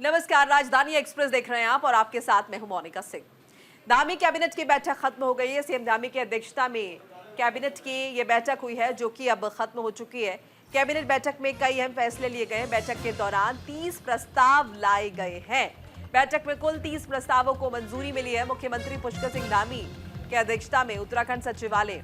नमस्कार, राजधानी एक्सप्रेस देख रहे हैं आप और आपके साथ मैं हूं मोनिका सिंह। धामी कैबिनेट की बैठक खत्म हो गई है। सीएम धामी की अध्यक्षता में कैबिनेट की ये बैठक हुई है जो कि अब खत्म हो चुकी है। कैबिनेट बैठक में कई अहम फैसले लिए गए। बैठक के दौरान 30 प्रस्ताव लाए गए हैं। बैठक में कुल 30 प्रस्तावों को मंजूरी मिली है। मुख्यमंत्री पुष्कर सिंह धामी की अध्यक्षता में उत्तराखंड सचिवालय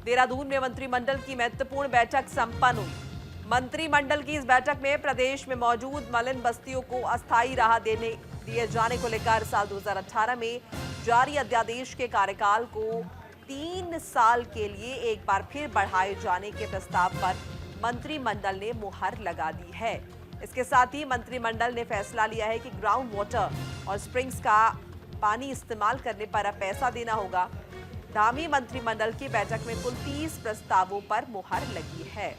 देहरादून में मंत्रिमंडल की महत्वपूर्ण बैठक संपन्न हुई। मंत्रिमंडल की इस बैठक में प्रदेश में मौजूद मलिन बस्तियों को अस्थायी राहत दिए जाने को लेकर साल 2018 में जारी अध्यादेश के कार्यकाल को 3 साल के लिए एक बार फिर बढ़ाए जाने के प्रस्ताव पर मंत्रिमंडल ने मुहर लगा दी है। इसके साथ ही मंत्रिमंडल ने फैसला लिया है कि ग्राउंड वाटर और स्प्रिंग्स का पानी इस्तेमाल करने पर अब पैसा देना होगा। धामी मंत्रिमंडल की बैठक में कुल 30 प्रस्तावों पर मुहर लगी है।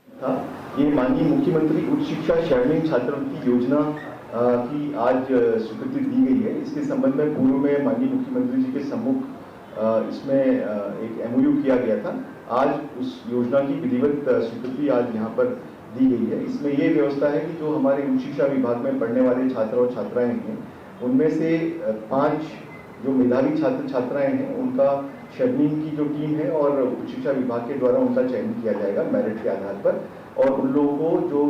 था ये माननीय मुख्यमंत्री उच्च शिक्षा शैक्षणिक छात्रवृत्ति योजना की आज स्वीकृति दी गई है। इसके संबंध में पूर्व में माननीय मुख्यमंत्री जी के सम्मुख इसमें एक एमओयू किया गया था। आज उस योजना की विधिवत स्वीकृति आज यहाँ पर दी गई है। इसमें ये व्यवस्था है कि जो हमारे उच्च शिक्षा विभाग में पढ़ने वाले छात्र और छात्राएं हैं, उनमें से 5 जो मेधावी छात्र छात्राएं हैं, उनका शेड्यूलिंग की जो टीम है और उच्च शिक्षा विभाग के द्वारा उनका चयन किया जाएगा मेरिट के आधार पर। और उन लोगों को जो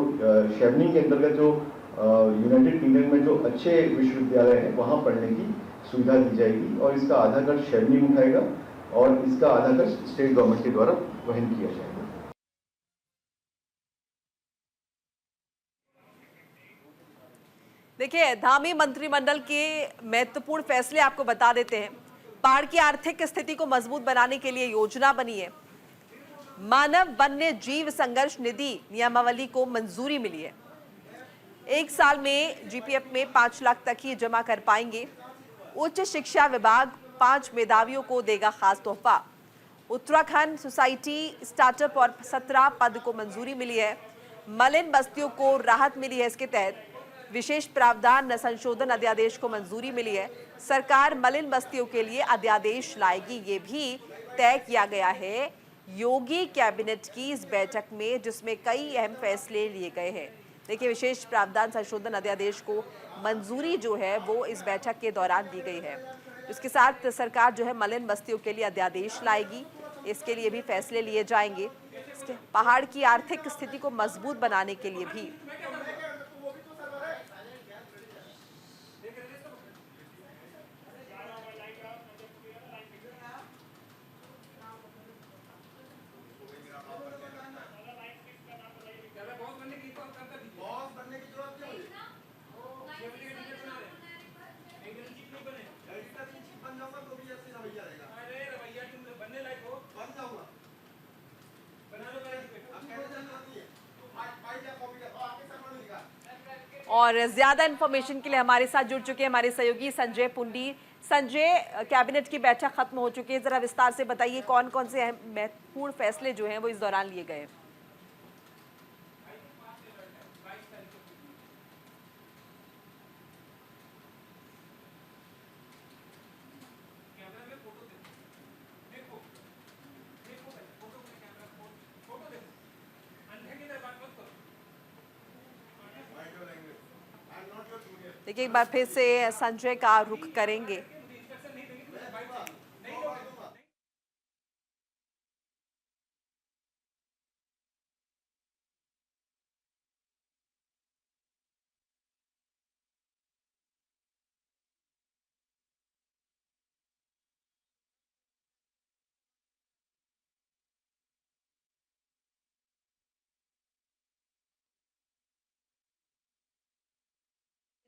शेड्यूलिंग के अंतर्गत जो यूनाइटेड किंगडम में जो अच्छे विश्वविद्यालय हैं वहाँ पढ़ने की सुविधा दी जाएगी और इसका आधा खर्च शेड्यूलिंग उठाएगा और इसका आधा खर्च स्टेट गवर्नमेंट के द्वारा वहन किया जाएगा। देखिए, धामी मंत्रिमंडल के महत्वपूर्ण फैसले आपको बता देते हैं। पहाड़ की आर्थिक स्थिति को मजबूत बनाने के लिए योजना बनी है। मानव वन्य जीव संघर्ष निधि नियमावली को मंजूरी मिली है। 1 साल में जीपीएफ में 5 लाख तक ही जमा कर पाएंगे। उच्च शिक्षा विभाग 5 मेधावियों को देगा खास तोहफा। उत्तराखंड सोसाइटी स्टार्टअप और 17 पद को मंजूरी मिली है। मलिन बस्तियों को राहत मिली है। इसके तहत विशेष प्रावधान संशोधन अध्यादेश को मंजूरी मिली है। सरकार मलिन बस्तियों के लिए अध्यादेश लाएगी, ये भी तय किया गया है योगी कैबिनेट की इस बैठक में, जिसमें कई अहम फैसले लिए गए हैं। देखिए, विशेष प्रावधान संशोधन अध्यादेश को मंजूरी जो है वो इस बैठक के दौरान दी गई है। इसके साथ सरकार जो है मलिन बस्तियों के लिए अध्यादेश लाएगी, इसके लिए भी फैसले लिए जाएंगे। पहाड़ की आर्थिक स्थिति को मजबूत बनाने के लिए भी और ज्यादा इंफॉर्मेशन के लिए हमारे साथ जुड़ चुके हैं हमारे सहयोगी संजय पुंडी। संजय, कैबिनेट की बैठक खत्म हो चुकी है, जरा विस्तार से बताइए कौन कौन से अहम महत्वपूर्ण फैसले जो हैं वो इस दौरान लिए गए। देखिए, एक बार फिर से संजय का रुख करेंगे।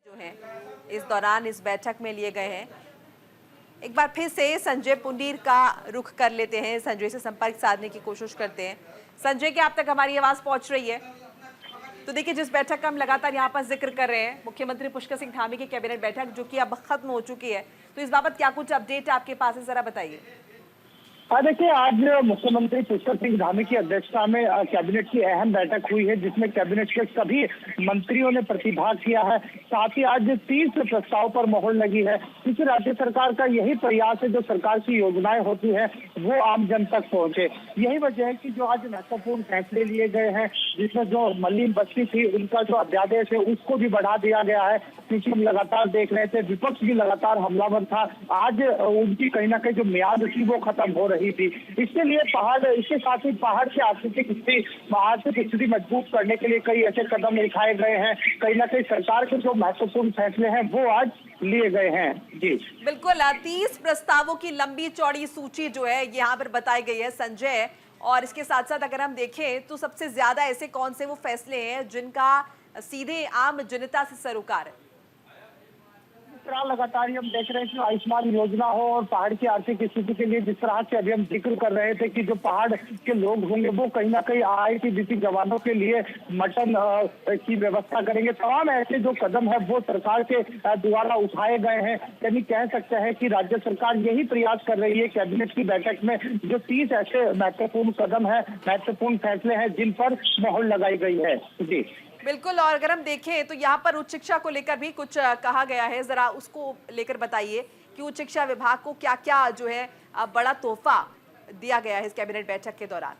जो है इस दौरान इस बैठक में लिए गए हैं। एक बार फिर से संजय पुंडीर का रुख कर लेते हैं, संजय से संपर्क साधने की कोशिश करते हैं। संजय, क्या आप तक हमारी आवाज पहुंच रही है? तो देखिए, जिस बैठक का हम लगातार यहाँ पर जिक्र कर रहे हैं, मुख्यमंत्री पुष्कर सिंह धामी की कैबिनेट बैठक जो कि अब खत्म हो चुकी है, तो इस बाबत क्या कुछ अपडेट आपके पास है, जरा बताइए। देखिए, आज मुख्यमंत्री पुष्कर सिंह धामी की अध्यक्षता में कैबिनेट की अहम बैठक हुई है, जिसमें कैबिनेट के सभी मंत्रियों ने प्रतिभाग किया है। साथ ही आज 30 प्रस्ताव पर मोहर लगी है, क्योंकि राज्य सरकार का यही प्रयास है, जो सरकार की योजनाएं होती है वो आम जन तक पहुंचे। यही वजह है कि जो आज महत्वपूर्ण फैसले लिए गए हैं, जिसमें जो मलिन बस्ती थी उनका जो अध्यादेश है उसको भी बढ़ा दिया गया है, क्योंकि हम लगातार देख रहे थे विपक्ष भी लगातार हमलावर था। आज उनकी कहीं ना कहीं जो मियाद थी वो खत्म हो रही थी। इसके लिए इसके साथ ही पहाड़ की आर्थिक स्थिति मजबूत करने के लिए कई ऐसे कदम उठाए गए हैं। कहीं ना कहीं सरकार के जो महत्वपूर्ण फैसले हैं वो आज लिए गए हैं। जी बिल्कुल, 30 प्रस्तावों की लंबी चौड़ी सूची जो है यहाँ पर बताई गई है संजय। और इसके साथ साथ अगर हम देखें तो सबसे ज्यादा ऐसे कौन से वो फैसले हैं जिनका सीधे आम जनता से सरोकार है? लगातार हम देख रहे हैं कि आयुष्मान योजना हो और पहाड़ की आर्थिक स्थिति के लिए जिस तरह से अभी हम जिक्र कर रहे थे कि जो पहाड़ के लोग होंगे वो कहीं ना कहीं IITBP जवानों के लिए मटन की व्यवस्था करेंगे। तमाम ऐसे जो कदम है वो सरकार के द्वारा उठाए गए हैं। यानी कह सकते हैं कि राज्य सरकार यही प्रयास कर रही है कैबिनेट की बैठक में, जो 30 ऐसे महत्वपूर्ण कदम है, महत्वपूर्ण फैसले हैं जिन पर मोहर लगाई गई है। जी बिल्कुल, और अगर हम देखें तो यहाँ पर उच्च शिक्षा को लेकर भी कुछ कहा गया है, जरा उसको लेकर बताइए कि उच्च शिक्षा विभाग को क्या क्या जो है बड़ा तोहफा दिया गया है इस कैबिनेट बैठक के दौरान।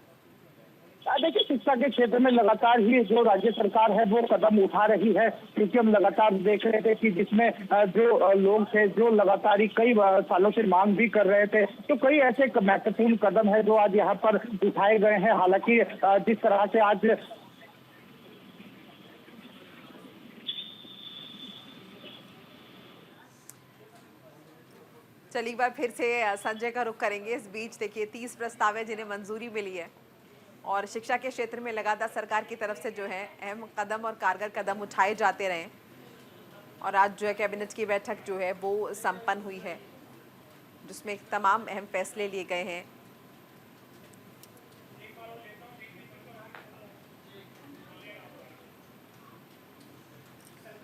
देखिए, शिक्षा के क्षेत्र में लगातार ही जो राज्य सरकार है वो कदम उठा रही है, क्योंकि हम लगातार देख रहे थे कि जिसमें जो लोग थे जो लगातार ही कई सालों से मांग भी कर रहे थे, तो कई ऐसे महत्वपूर्ण कदम है जो आज यहाँ पर उठाए गए हैं। हालांकि जिस तरह से आज चलिए एक बार फिर से संजय का रुख करेंगे। इस बीच देखिए 30 प्रस्ताव है जिन्हें मंजूरी मिली है और शिक्षा के क्षेत्र में लगातार सरकार की तरफ से जो है अहम कदम और कारगर कदम उठाए जाते रहे और आज जो है कैबिनेट की बैठक जो है वो संपन्न हुई है, जिसमें तमाम अहम फैसले लिए गए हैं।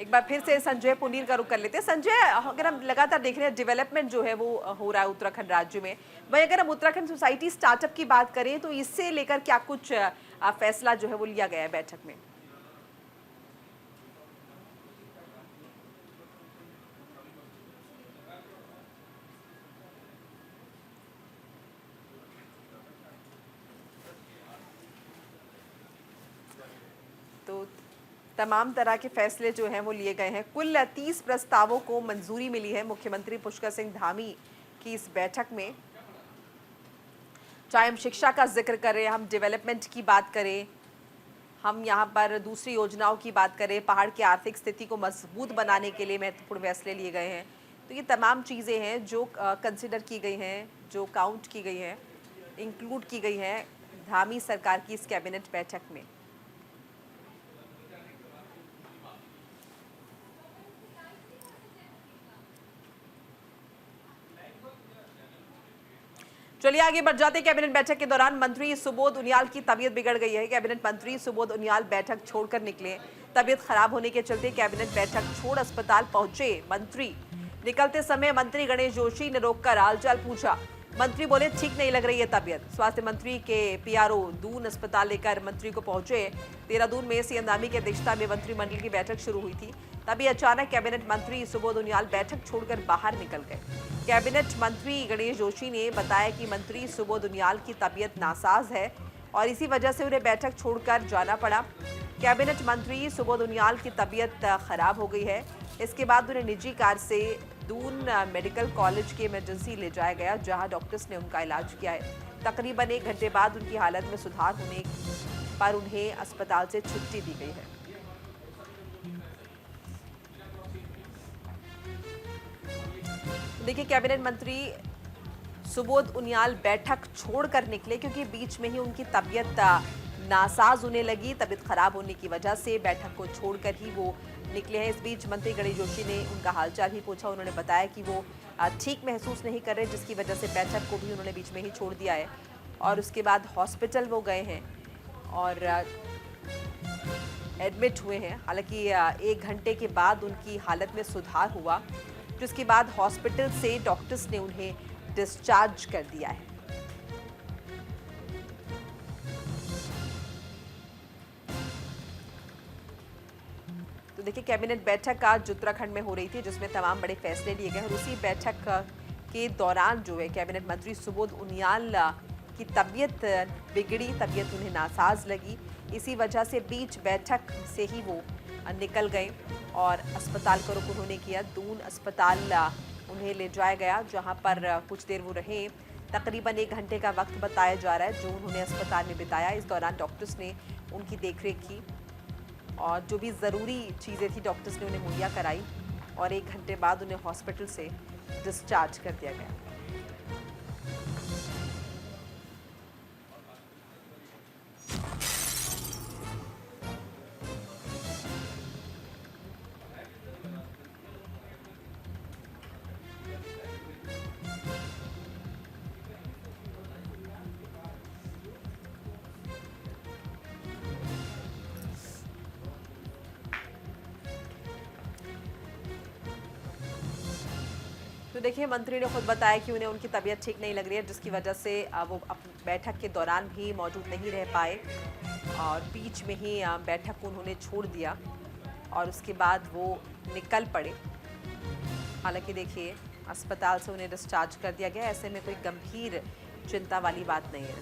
एक बार फिर से संजय पुनीर का रुख कर लेते हैं। संजय, अगर हम लगातार देख रहे हैं डेवलपमेंट जो है वो हो रहा है उत्तराखंड राज्य में, वही अगर हम उत्तराखंड सोसाइटी स्टार्टअप की बात करें तो इससे लेकर क्या कुछ फैसला जो है वो लिया गया है बैठक में? तो तमाम तरह के फैसले जो हैं वो लिए गए हैं। कुल 30 प्रस्तावों को मंजूरी मिली है मुख्यमंत्री पुष्कर सिंह धामी की इस बैठक में। चाहे हम शिक्षा का जिक्र करें, हम डेवलपमेंट की बात करें, हम यहाँ पर दूसरी योजनाओं की बात करें, पहाड़ की आर्थिक स्थिति को मजबूत बनाने के लिए महत्वपूर्ण फैसले लिए गए हैं, तो ये तमाम चीज़ें हैं जो कंसिडर की गई हैं, जो काउंट की गई हैं, इंक्लूड की गई हैं धामी सरकार की इस कैबिनेट बैठक में। चलिए आगे बढ़ जाते हैं। कैबिनेट बैठक के दौरान मंत्री सुबोध उनियाल की तबीयत बिगड़ गई है। कैबिनेट मंत्री सुबोध उनियाल बैठक छोड़कर निकले। तबीयत खराब होने के चलते कैबिनेट बैठक छोड़ अस्पताल पहुंचे मंत्री। निकलते समय मंत्री गणेश जोशी ने रोककर हालचाल पूछा। मंत्री बोले ठीक नहीं लग रही है तबीयत। स्वास्थ्य मंत्री के PRO दून अस्पताल लेकर मंत्री को पहुंचे। देहरादून में CM धामी की अध्यक्षता में मंत्रिमंडल की बैठक शुरू हुई थी, तभी अचानक कैबिनेट मंत्री सुबोध उनियाल बैठक छोड़कर बाहर निकल गए। कैबिनेट मंत्री गणेश जोशी ने बताया कि मंत्री सुबोध उनियाल की तबीयत नासाज है और इसी वजह से उन्हें बैठक छोड़कर जाना पड़ा। कैबिनेट मंत्री सुबोध उनियाल की तबीयत खराब हो गई है। इसके बाद उन्हें निजी कार से दून मेडिकल कॉलेज के इमरजेंसी ले जाया गया, जहां डॉक्टर्स ने उनका इलाज किया है। तकरीबन 1 घंटे बाद उनकी हालत में सुधार होने पर उन्हें अस्पताल से छुट्टी दी गई है। देखिए, कैबिनेट मंत्री सुबोध उनियाल बैठक छोड़कर निकले क्योंकि बीच में ही उनकी तबीयत नासाज होने लगी। तबीयत खराब होने की वजह से बैठक को छोड़कर ही वो निकले हैं। इस बीच मंत्री गणेश जोशी ने उनका हालचाल भी पूछा। उन्होंने बताया कि वो ठीक महसूस नहीं कर रहे, जिसकी वजह से बैठक को भी उन्होंने बीच में ही छोड़ दिया है और उसके बाद हॉस्पिटल वो गए हैं और एडमिट हुए हैं। हालांकि 1 घंटे के बाद उनकी हालत में सुधार हुआ, जिसके बाद हॉस्पिटल से डॉक्टर्स ने उन्हें डिस्चार्ज कर दिया है। तो देखिए, कैबिनेट बैठक आज उत्तराखंड में हो रही थी, जिसमें तमाम बड़े फैसले लिए गए और उसी बैठक के दौरान जो है कैबिनेट मंत्री सुबोध उनियाल की तबीयत बिगड़ी, तबीयत उन्हें नासाज लगी। इसी वजह से बीच बैठक से ही वो निकल गए और अस्पताल का रुख उन्होंने किया। दून अस्पताल उन्हें ले जाया गया, जहां पर कुछ देर वो रहे। तकरीबन 1 घंटे का वक्त बताया जा रहा है जो उन्होंने अस्पताल में बिताया। इस दौरान डॉक्टर्स ने उनकी देखरेख की और जो भी ज़रूरी चीज़ें थी डॉक्टर्स ने उन्हें मुहैया कराई और 1 घंटे बाद उन्हें हॉस्पिटल से डिस्चार्ज कर दिया गया। तो देखिए, मंत्री ने खुद बताया कि उन्हें उनकी तबीयत ठीक नहीं लग रही है, जिसकी वजह से वो अपनी बैठक के दौरान भी मौजूद नहीं रह पाए और बीच में ही बैठक को उन्होंने छोड़ दिया और उसके बाद वो निकल पड़े। हालांकि देखिए, अस्पताल से उन्हें डिस्चार्ज कर दिया गया। ऐसे में कोई गंभीर चिंता वाली बात नहीं है।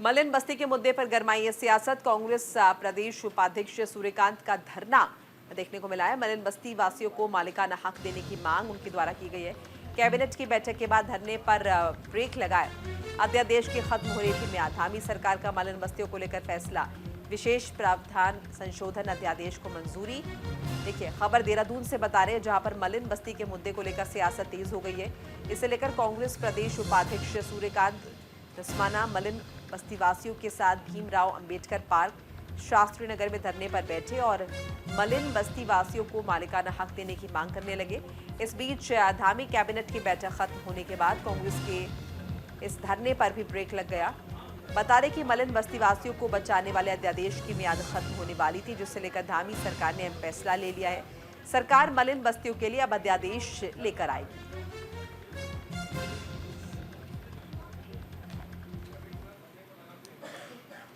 मलिन बस्ती के मुद्दे पर गरमाई है सियासत। कांग्रेस प्रदेश उपाध्यक्ष सूर्यकांत का धरना देखने को मिला है। मलिन बस्ती वासियों को मालिकाना हक देने की मांग उनके द्वारा की गई है। कैबिनेट की बैठक के बाद धरने पर ब्रेक लगाए। अध्यादेश की खत्म हो रही थी म्याद। धामी सरकार का मलिन बस्तियों को लेकर फैसला। विशेष प्रावधान संशोधन अध्यादेश को मंजूरी। देखिए, खबर देहरादून से बता रहे हैं, जहां पर मलिन बस्ती के मुद्दे को लेकर सियासत तेज हो गई है। इसे लेकर कांग्रेस प्रदेश उपाध्यक्ष सूर्यकांत धस्माना मलिन बस्तीवासियों के साथ भीमराव अंबेडकर पार्क शास्त्री नगर में धरने पर बैठे और मलिन बस्ती वासियों को मालिकाना हक देने की मांग करने लगे। इस बीच धामी कैबिनेट की बैठक खत्म होने के बाद कांग्रेस के इस धरने पर भी ब्रेक लग गया। बता दें कि मलिन बस्ती वासियों को बचाने वाले अध्यादेश की मियाद खत्म होने वाली थी, जिसे लेकर धामी सरकार ने फैसला ले लिया है। सरकार मलिन बस्तियों के लिए अब अध्यादेश लेकर आएगी।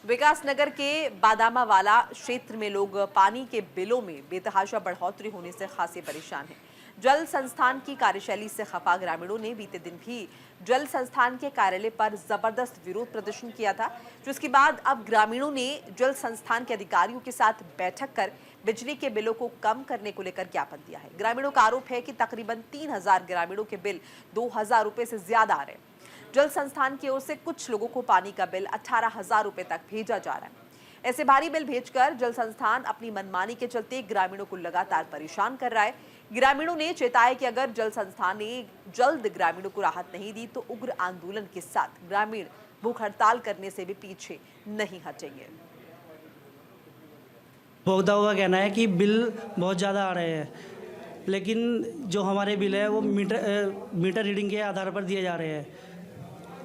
विकासनगर के बादामावाला क्षेत्र में लोग पानी के बिलों में बेतहाशा बढ़ोतरी होने से खासे परेशान हैं। जल संस्थान की कार्यशैली से खफा ग्रामीणों ने बीते दिन भी जल संस्थान के कार्यालय पर जबरदस्त विरोध प्रदर्शन किया था, जिसके बाद अब ग्रामीणों ने जल संस्थान के अधिकारियों के साथ बैठक कर बिजली के बिलों को कम करने को लेकर ज्ञापन दिया है। ग्रामीणों का आरोप है कि तकरीबन 3000 ग्रामीणों के बिल 2000 रुपए से ज्यादा आ रहे हैं। जल संस्थान की ओर से कुछ लोगों को पानी का बिल 18,000 रुपए तक भेजा जा रहा है। ऐसे भारी बिल भेजकर जल संस्थान अपनी मनमानी के चलते ग्रामीणों को लगातार परेशान कर रहा है। ग्रामीणों ने चेताया कि अगर जल संस्थान ने जल्द ग्रामीणों को राहत नहीं दी तो उग्र आंदोलन के साथ ग्रामीण भूख हड़ताल करने से भी पीछे नहीं हटेंगे। उपभोक्ताओं का कहना है कि बिल बहुत ज़्यादा आ रहे हैं, लेकिन जो हमारे बिल है वो मीटर रीडिंग के आधार पर दिए जा रहे हैं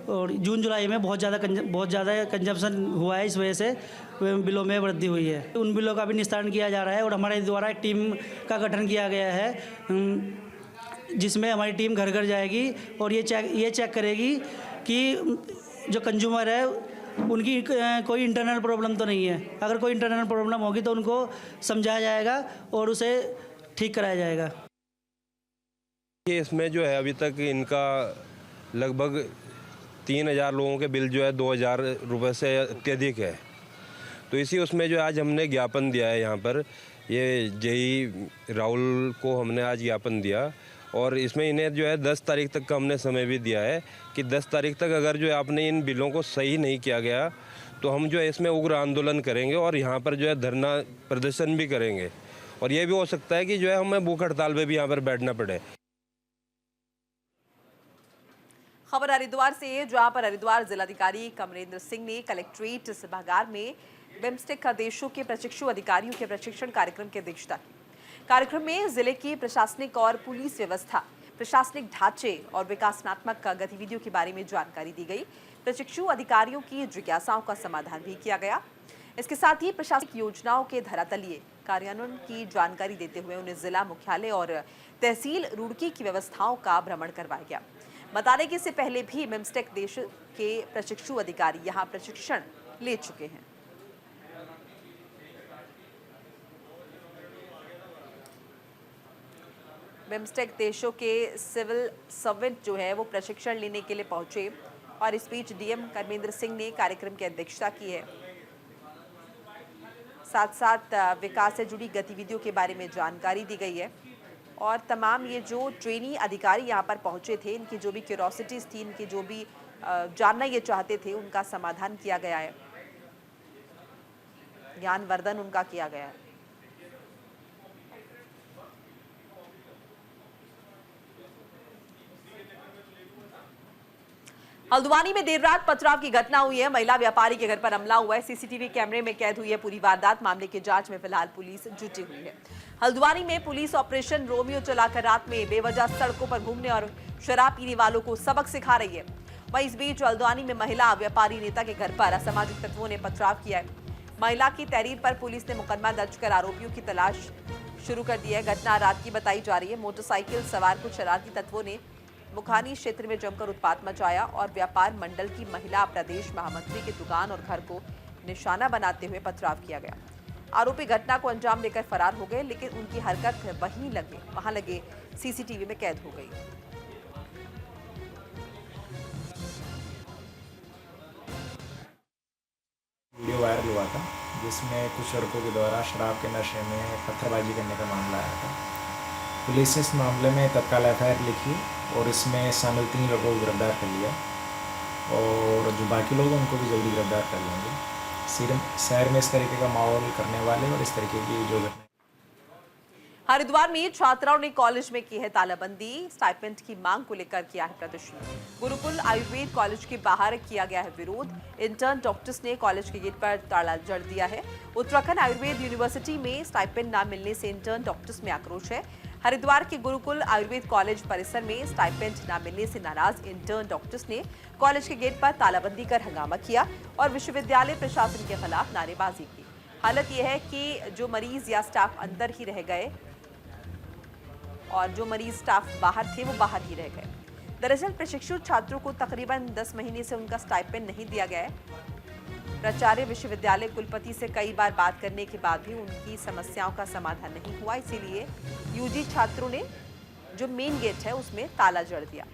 और जून जुलाई में बहुत ज़्यादा कंजप्शन हुआ है। इस वजह से बिलों में वृद्धि हुई है। उन बिलों का भी निस्तारण किया जा रहा है और हमारे द्वारा एक टीम का गठन किया गया है, जिसमें हमारी टीम घर घर जाएगी और ये चेक करेगी कि जो कंज्यूमर है उनकी कोई इंटरनल प्रॉब्लम तो नहीं है। अगर कोई इंटरनल प्रॉब्लम होगी तो उनको समझाया जाएगा और उसे ठीक कराया जाएगा। इसमें जो है अभी तक इनका लगभग 3000 लोगों के बिल जो है 2000 रुपये से अत्यधिक है। तो इसी उसमें जो आज हमने ज्ञापन दिया है, यहाँ पर ये जेई राहुल को हमने आज ज्ञापन दिया और इसमें इन्हें जो है 10 तारीख तक का हमने समय भी दिया है कि 10 तारीख तक अगर जो है आपने इन बिलों को सही नहीं किया गया तो हम जो है इसमें उग्र आंदोलन करेंगे और यहाँ पर जो है धरना प्रदर्शन भी करेंगे और ये भी हो सकता है कि जो है हमें भूख हड़ताल पे भी यहाँ पर बैठना पड़े। खबर हरिद्वार से है, जहां पर हरिद्वार जिलाधिकारी कमरेंद्र सिंह ने कलेक्ट्रेट सभागार में बिम्स्टेक देशों के प्रशिक्षु अधिकारियों के प्रशिक्षण कार्यक्रम की अध्यक्षता की। कार्यक्रम में जिले की प्रशासनिक और पुलिस व्यवस्था, प्रशासनिक ढांचे और विकासात्मक गतिविधियों के बारे में जानकारी दी गई। प्रशिक्षु अधिकारियों की जिज्ञासाओं का समाधान भी किया गया। इसके साथ ही प्रशासनिक योजनाओं के धरातलीय कार्यान्वयन की जानकारी देते हुए उन्हें जिला मुख्यालय और तहसील रुड़की की व्यवस्थाओं का भ्रमण करवाया गया। बता दें कि इससे पहले भी बिम्स्टेक देश के प्रशिक्षु अधिकारी यहां प्रशिक्षण ले चुके हैं। बिम्स्टेक देशों के सिविल सर्वेंट जो है वो प्रशिक्षण लेने के लिए पहुंचे और इस बीच डीएम कर्मेंद्र सिंह ने कार्यक्रम की अध्यक्षता की है। साथ साथ विकास से जुड़ी गतिविधियों के बारे में जानकारी दी गई है और तमाम ये जो ट्रेनी अधिकारी यहाँ पर पहुंचे थे, इनकी जो भी क्यूरोसिटीज थी, इनकी जो भी जानना ये चाहते थे, उनका समाधान किया गया है, ज्ञानवर्धन उनका किया गया है। हल्द्वानी में देर रात पथराव की घटना हुई है। महिला व्यापारी के घर पर हमला हुआ है। सीसीटीवी कैमरे में कैद हुई है पूरी वारदात। मामले की जांच में फिलहाल पुलिस जुटी हुई है। हल्द्वानी में पुलिस ऑपरेशन रोमियो चलाकर रात में बेवजह सड़कों पर घूमने और शराब पीने वालों को सबक सिखा रही है। वहीं इस बीच हल्द्वानी में महिला व्यापारी नेता के घर पर असामाजिक तत्वों ने पथराव किया है। महिला की तहरीर पर पुलिस ने मुकदमा दर्ज कर आरोपियों की तलाश शुरू कर दी है। घटना रात की बताई जा रही है। मोटरसाइकिल सवार कुछ शरारती तत्वों ने मुखानी क्षेत्र में जमकर उत्पात मचाया और व्यापार मंडल की महिला प्रदेश महामंत्री की दुकान और घर को निशाना बनाते हुए पथराव किया गया। आरोपी घटना को अंजाम देकर फरार हो गए, लेकिन उनकी हरकत वहां लगे सीसीटीवी में कैद हो गई। वीडियो वायरल हुआ था जिसमें कुछ लड़कों के द्वारा शराब के नशे में पत्थरबाजी करने का मामला आया था। पुलिस ने इस मामले में तत्काल एफआईआर लिखी और इसमें शामिल 3 लोगों को गिरफ्तार कर लिया और जो बाकी लोग हैं उनको भी जल्दी गिरफ्तार कर लेंगे। शहर में इस तरीके का माहौल करने वाले और इस तरीके की जो घटना। हरिद्वार में छात्राओं ने कॉलेज में की है तालाबंदी। स्टाइपेंड की मांग को लेकर किया है प्रदर्शन। गुरुकुल आयुर्वेद कॉलेज के बाहर किया गया है विरोध। इंटर्न डॉक्टर्स ने कॉलेज के गेट पर ताला जड़ दिया है। उत्तराखंड आयुर्वेद यूनिवर्सिटी में स्टाइपेंड न मिलने से इंटर्न डॉक्टर्स में आक्रोश है। हरिद्वार के गुरुकुल आयुर्वेद कॉलेज परिसर में स्टाइपेंड न मिलने से नाराज इंटर्न डॉक्टर्स ने कॉलेज के गेट पर तालाबंदी कर हंगामा किया और विश्वविद्यालय प्रशासन के खिलाफ नारेबाजी की। हालत यह है कि जो मरीज या स्टाफ अंदर ही रह गए और जो मरीज स्टाफ बाहर थे वो बाहर ही रह गए। दरअसल प्रशिक्षु छात्रों को तकरीबन 10 महीने से उनका स्टाइपेंड नहीं दिया गया है। प्राचार्य विश्वविद्यालय कुलपति से कई बार बात करने के बाद भी उनकी समस्याओं का समाधान नहीं हुआ। इसीलिए यूजी छात्रों ने जो मेन गेट है उसमें ताला जड़ दिया।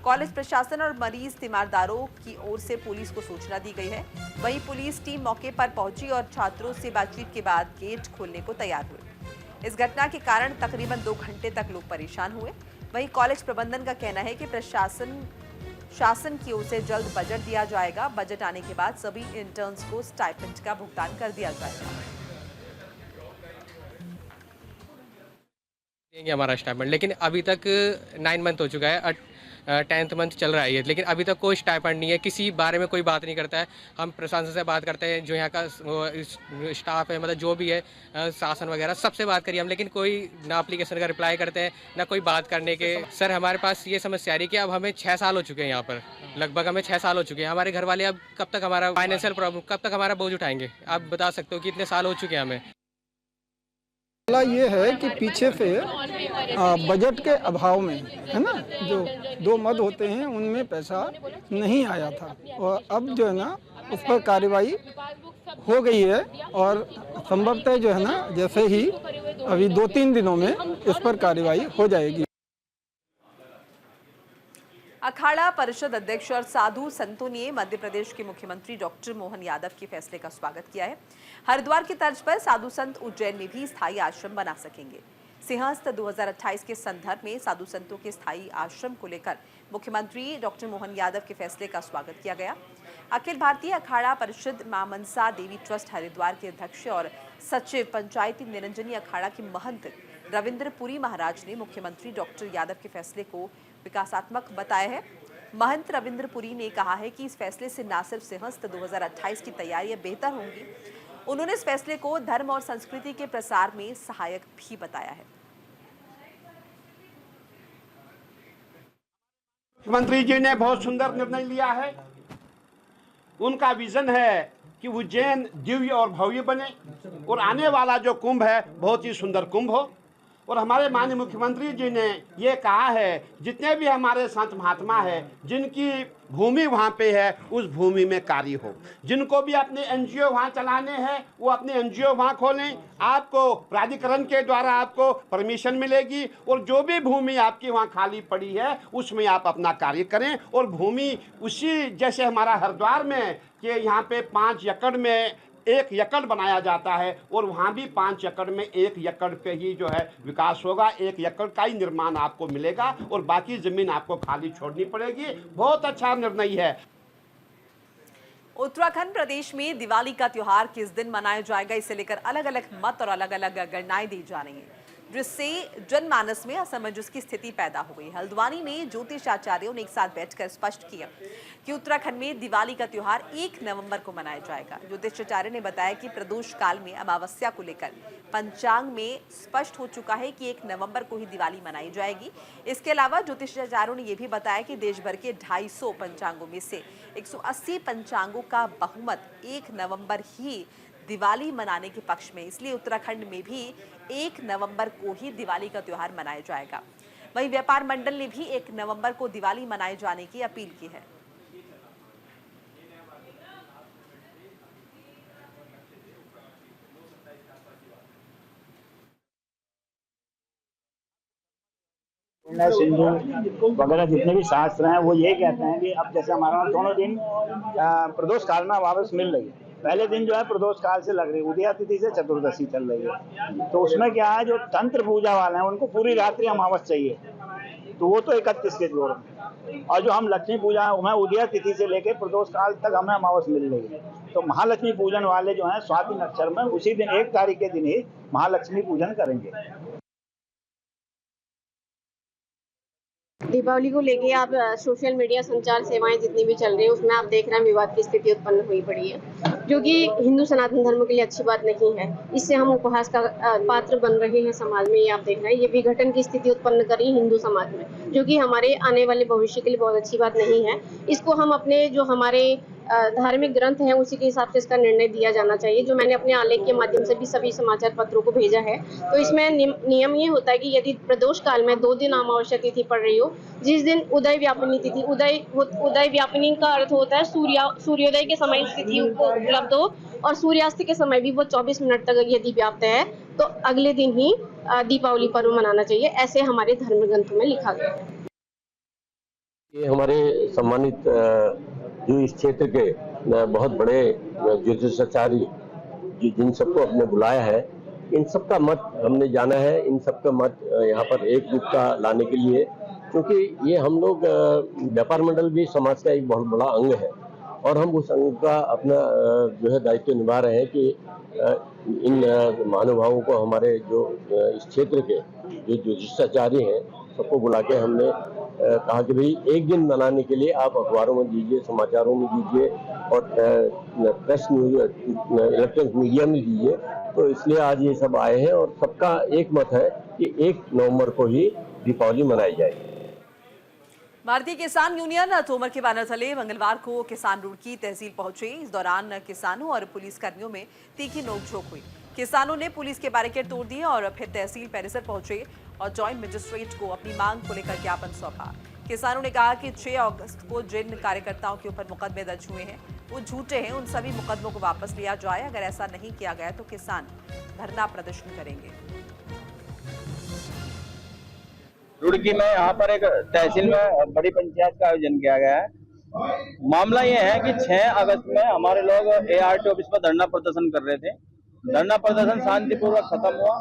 कॉलेज प्रशासन और मरीज तीमारदारों की ओर से पुलिस को सूचना दी गई है। वहीं पुलिस टीम मौके पर पहुंची और छात्रों से बातचीत के बाद गेट खोलने को तैयार हुए। इस घटना के कारण तकरीबन 2 घंटे तक लोग परेशान हुए। वहीं कॉलेज प्रबंधन का कहना है कि शासन की ओर से जल्द बजट दिया जाएगा। बजट आने के बाद सभी इंटर्न्स को स्टाइपेंड का भुगतान कर दिया जाएगा। देंगे हमारा स्टाइपेंड, लेकिन अभी तक 9 मंथ हो चुका है, 10th मंथ चल रहा है ये, लेकिन अभी तक कोई स्टाइपेंड नहीं है। किसी बारे में कोई बात नहीं करता है। हम प्रशासन से बात करते हैं, जो यहाँ का स्टाफ है, मतलब जो भी है, शासन वगैरह सबसे बात करिए हम, लेकिन कोई ना एप्लीकेशन का रिप्लाई करते हैं ना कोई बात करने के। सर हमारे पास ये समस्या आ रही है कि अब हमें 6 साल हो चुके हैं यहाँ पर, लगभग हमें 6 साल हो चुके हैं। हमारे घर वाले अब कब तक हमारा फाइनेंशियल प्रॉब्लम, कब तक हमारा बोझ उठाएंगे? आप बता सकते हो कि इतने साल हो चुके हैं हमें। ये है कि पीछे से बजट के अभाव में, है ना, जो 2 मद होते हैं उनमें पैसा नहीं आया था और अब जो है ना उस पर कार्रवाई हो गई है और संभवतः जो है ना जैसे ही अभी 2-3 दिनों में इस पर कार्रवाई हो जाएगी। अखाड़ा परिषद अध्यक्ष और साधु संतों ने मध्य प्रदेश के मुख्यमंत्री डॉक्टर मोहन यादव के फैसले का स्वागत किया है। हरिद्वार की तर्ज पर साधु संत उज्जैन में भी स्थायी आश्रम बना सकेंगे। सिंहस्थ 2028 के संदर्भ में साधु संतों के स्थायी आश्रम को लेकर मुख्यमंत्री डॉक्टर मोहन यादव के फैसले का स्वागत किया गया। अखिल भारतीय अखाड़ा परिषद मां मनसा देवी ट्रस्ट हरिद्वार के अध्यक्ष और सचिव पंचायती निरंजनी अखाड़ा के महंत रविंद्र पुरी महाराज ने मुख्यमंत्री डॉक्टर यादव के फैसले को विकासात्मक बताया है। महंत रविंद्र पुरी ने कहा है कि इस फैसले से न सिर्फ सिंहस्थ 2028 की तैयारियां बेहतर होंगी, उन्होंने इस फैसले को धर्म और संस्कृति के प्रसार में सहायक भी बताया है। मुख्यमंत्री जी ने बहुत सुंदर निर्णय लिया है। उनका विजन है कि उज्जैन दिव्य और भव्य बने और आने वाला जो कुंभ है बहुत ही सुंदर कुंभ हो। और हमारे माननीय मुख्यमंत्री जी ने ये कहा है जितने भी हमारे संत महात्मा हैं जिनकी भूमि वहाँ पे है उस भूमि में कार्य हो। जिनको भी अपने एनजीओ वहाँ चलाने हैं वो अपने एनजीओ वहाँ खोलें, आपको प्राधिकरण के द्वारा आपको परमिशन मिलेगी और जो भी भूमि आपकी वहाँ खाली पड़ी है उसमें आप अपना कार्य करें। और भूमि उसी जैसे हमारा हरिद्वार में कि यहाँ पे 5 एकड़ में 1 एकड़ बनाया जाता है और वहाँ भी 5 एकड़ में 1 एकड़ पे ही जो है विकास होगा, 1 एकड़ का ही निर्माण आपको मिलेगा और बाकी ज़मीन आपको खाली छोड़नी पड़ेगी। बहुत अच्छा निर्णय है। उत्तराखंड प्रदेश में दिवाली का त्योहार किस दिन मनाया जाएगा, इसे लेकर अलग अलग मत और अलग अलग गणनाएं दी जा रही हैं, जिससे जनमानस में असमंजस की स्थिति पैदा हो गई। हल्द्वानी में ज्योतिष आचार्यों ने एक साथ बैठकर स्पष्ट किया कि उत्तराखंड में दिवाली का त्योहार 1 नवंबर को मनाया जाएगा। ज्योतिष आचार्य ने बताया कि प्रदोष काल में अमावस्या को लेकर पंचांग में स्पष्ट हो चुका है कि 1 नवंबर को ही दिवाली मनाई जाएगी। इसके अलावा ज्योतिष आचार्यों ने यह भी बताया कि देश भर के 250 पंचांगों में से 180 पंचांगों का बहुमत 1 नवंबर ही दिवाली मनाने के पक्ष में, इसलिए उत्तराखंड में भी 1 नवंबर को ही दिवाली का त्योहार मनाया जाएगा। वहीं व्यापार मंडल ने भी 1 नवंबर को दिवाली मनाए जाने की अपील की है। सिंधु वगैरह जितने भी शास्त्र हैं वो ये कहते हैं कि अब जैसे हमारा दोनों दिन प्रदोष काल में वापस मिल रही है। पहले दिन जो है प्रदोष काल से लग रही है, उदया तिथि से चतुर्दशी चल रही है। तो उसमें क्या है, जो तंत्र पूजा वाले हैं उनको पूरी रात्रि अमावस चाहिए, तो वो तो 31 के जोड़ में। और जो हम लक्ष्मी पूजा हमें उदया तिथि से लेकर प्रदोष काल तक हमें अमावस मिल रही है। तो महालक्ष्मी पूजन वाले जो हैं स्वाति नक्षत्र में उसी दिन 1 तारीख के दिन ही महालक्ष्मी पूजन करेंगे। दीपावली को लेके आप सोशल मीडिया संचार सेवाएं जितनी भी चल रही है उसमें आप देख रहे हैं विवाद की स्थिति उत्पन्न हुई पड़ी है, जो कि हिंदू सनातन धर्म के लिए अच्छी बात नहीं है। इससे हम उपहास का पात्र बन रहे हैं समाज में। ये आप देख रहे हैं, ये विघटन की स्थिति उत्पन्न कर रही है हिंदू समाज में, जो कि हमारे आने वाले भविष्य के लिए बहुत अच्छी बात नहीं है। इसको हम अपने जो हमारे धार्मिक ग्रंथ हैं उसी के हिसाब से इसका निर्णय दिया जाना चाहिए, जो मैंने अपने आलेख के माध्यम से भी सभी समाचार पत्रों को भेजा है। तो इसमें नियम ये होता है कि यदि प्रदोष काल में 2 दिन अमावस्या तिथि पड़ रही हो, जिस दिन उदय व्यापिनी तिथि, उदय व्यापिनी का अर्थ होता है सूर्योदय के समय तिथि उपलब्ध हो और सूर्यास्त के समय भी वो 24 मिनट तक यदि व्याप्त है तो अगले दिन ही दीपावली पर्व मनाना चाहिए, ऐसे हमारे धर्म ग्रंथों में लिखा गया है। ये हमारे सम्मानित जो इस क्षेत्र के बहुत बड़े ज्योतिषाचार्य जिन सबको हमने बुलाया है, इन सबका मत हमने जाना है। इन सबका मत यहाँ पर एक रूपता लाने के लिए, क्योंकि ये हम लोग व्यापार मंडल भी समाज का एक बहुत बड़ा अंग है और हम उस अंग का अपना जो है दायित्व निभा रहे हैं कि इन महानुभावों को, हमारे जो इस क्षेत्र के जो ज्योतिषाचार्य हैं, सबको बुला के हमने कहा कि भाई एक दिन मनाने के लिए आप अखबारों में दीजिए, समाचारों में दीजिए और प्रेस न्यूज, इलेक्ट्रॉनिक मीडिया में दीजिए। तो इसलिए आज ये सब आए हैं और सबका एक मत है कि 1 नवंबर को ही दीपावली मनाई जाएगी। भारतीय किसान यूनियन तोमर के बैनर तले मंगलवार को किसान रुड़की तहसील पहुंचे। इस दौरान किसानों और पुलिस कर्मियों में तीखी नोकझोंक हुई। किसानों ने पुलिस के बैरिकेड तोड़ दिए और फिर तहसील परिसर पहुंचे और जॉइंट मजिस्ट्रेट को अपनी मांग को लेकर ज्ञापन सौंपा। किसानों ने कहा कि 6 अगस्त को जिन कार्यकर्ताओं के ऊपर मुकदमे दर्ज हुए हैं वो झूठे हैं, उन सभी मुकदमों को वापस लिया जाए। अगर ऐसा नहीं किया गया तो किसान धरना प्रदर्शन करेंगे। रुड़की में यहाँ पर एक तहसील में बड़ी पंचायत का आयोजन किया गया है। मामला ये है कि 6 अगस्त में हमारे लोग ART ऑफिस पर धरना प्रदर्शन कर रहे थे। धरना प्रदर्शन शांतिपूर्वक खत्म हुआ,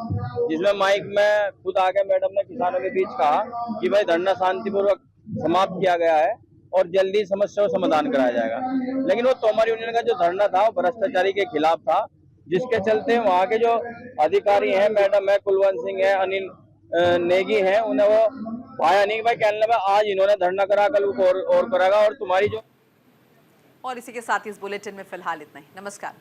जिसमें माइक में खुद आके मैडम ने किसानों के बीच कहा कि भाई धरना शांतिपूर्वक समाप्त किया गया है और जल्दी समस्या का समाधान कराया जाएगा। लेकिन वो तोमर यूनियन का जो धरना था वो भ्रष्टाचारी के खिलाफ था, जिसके चलते वहाँ के जो अधिकारी हैं, मैडम है, कुलवंत सिंह है, अनिल नेगी है, उन्हें वो आया नहीं। भाई कहने लगा आज इन्होंने धरना करा, कल और करेगा और तुम्हारी जो। और इसी के साथ इस बुलेटिन में फिलहाल इतना ही। नमस्कार।